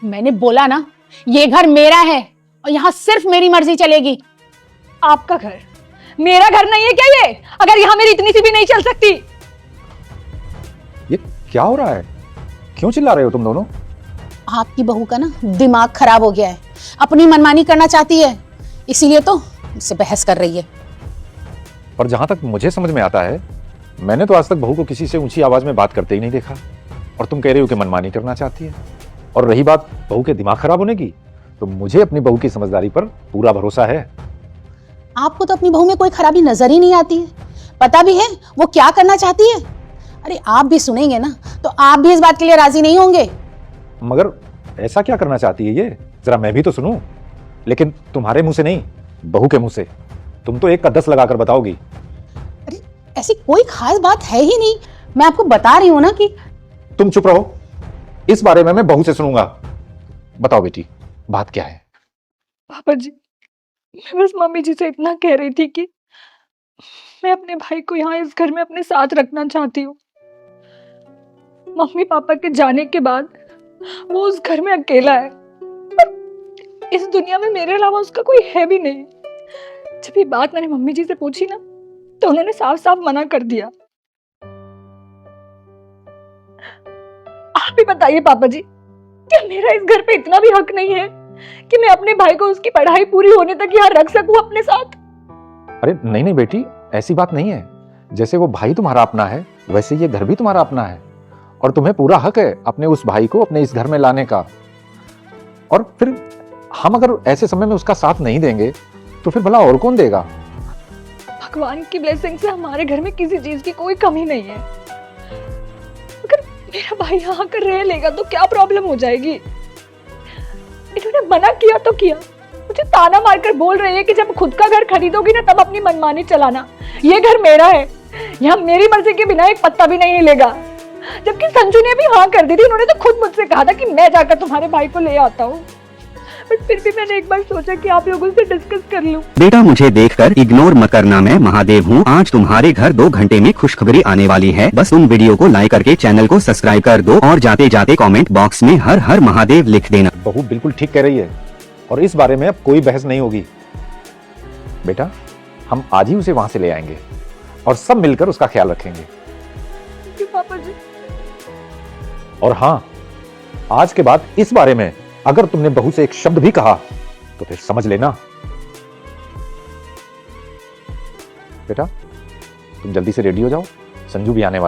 मैंने बोला ना, ये घर मेरा है और यहाँ सिर्फ मेरी मर्जी चलेगी। आपका घर, मेरा घर नहीं है क्या ये? अगर यहाँ मेरी इतनी सी भी नहीं चल सकती। ये क्या हो रहा है? क्यों चिल्ला रहे हो तुम दोनों? आपकी बहू का ना दिमाग खराब हो गया है, अपनी मनमानी करना चाहती है, इसीलिए तो मुझसे बहस कर रही है। पर जहां तक मुझे समझ में आता है, मैंने तो आज तक बहू को किसी से ऊंची आवाज में बात करते ही नहीं देखा। और तुम कह रही हो कि मनमानी करना चाहती है। और रही बात बहू के दिमाग खराब होने की, तो मुझे अपनी बहू की समझदारी पर पूरा भरोसा है। आपको तो अपनी बहू में कोई खराबी नजर ही नहीं आती है, पता भी है वो क्या करना चाहती है। अरे आप भी सुनेंगे ना तो आप भी इस बात के लिए राजी नहीं होंगे। मगर ऐसा क्या करना चाहती है ये, जरा मैं भी तो सुनूं। लेकिन तुम्हारे मुंह से नहीं, बहू के मुंह से। तुम तो एक का 10 लगाकर बताओगी। अरे ऐसी कोई खास बात है ही नहीं, मैं आपको बता रही हूं ना कि। तुम चुप रहो, इस बारे में मैं बहू से सुनूंगा। बताओ बेटी, बात क्या है? पापा जी, मैं बस मम्मी जी से इतना कह रही थी कि मैं अपने भाई को यहाँ इस घर में अपने साथ रखना चाहती हूँ। मम्मी पापा के जाने के बाद वो उस घर में अकेला है और इस दुनिया में मेरे अलावा उसका कोई है भी नहीं। जब ये बात मैंने मम्मी जी से पूछी ना, तो उन्होंने साफ साफ मना कर दिया। आप ही बताइए पापा जी, क्या मेरा इस घर पे इतना भी हक नहीं है कि मैं अपने भाई को उसकी पढ़ाई पूरी होने तक यहाँ रख सकूं अपने साथ? अरे नहीं नहीं बेटी, ऐसी बात नहीं है। जैसे वो भाई तुम्हारा अपना है, वैसे ये घर भी तुम्हारा अपना है। और तुम्हें पूरा हक है अपने उस भाई को अपने इस घर में लाने का। और फिर हम अगर ऐसे समय में उसका साथ नहीं देंगे तो फिर भला और कौन देगा? भगवान की ब्लेसिंग से हमारे घर में किसी चीज की कोई कमी नहीं है। अगर मेरा भाई यहाँ आकर रह लेगा तो क्या प्रॉब्लम हो जाएगी? इन्होंने मना किया तो किया, मुझे ताना मारकर बोल रही है कि जब खुद का घर खरीदोगी ना तब अपनी मनमानी चलाना। ये घर मेरा है, यहाँ मेरी मर्जी के बिना एक पत्ता भी नहीं हिलेगा। जबकि संजू ने भी हाँ कर दी थी, उन्होंने तो खुद मुझसे कहा था कि मैं जाकर तुम्हारे भाई को ले आता हूँ। बट फिर भी मैंने एक बार सोचा कि आप लोगों से डिस्कस कर लूं। बेटा मुझे देखकर इग्नोर मत करना, मैं महादेव हूँ। आज तुम्हारे घर 2 घंटे में खुशखबरी आने वाली है। बस तुम वीडियो को लाइक करके चैनल को सब्सक्राइब कर दो और जाते जाते कमेंट बॉक्स में हर हर महादेव लिख देना। बहू बिल्कुल ठीक कह रही है और इस बारे में अब कोई बहस नहीं होगी। बेटा हम आज ही उसे वहां से ले आएंगे और सब मिलकर उसका ख्याल रखेंगे। पापा जी। और हाँ, आज के बाद इस बारे में अगर तुमने बहू से एक शब्द भी कहा तो फिर समझ लेना। बेटा तुम जल्दी से रेडी हो जाओ, संजू भी आने वाला।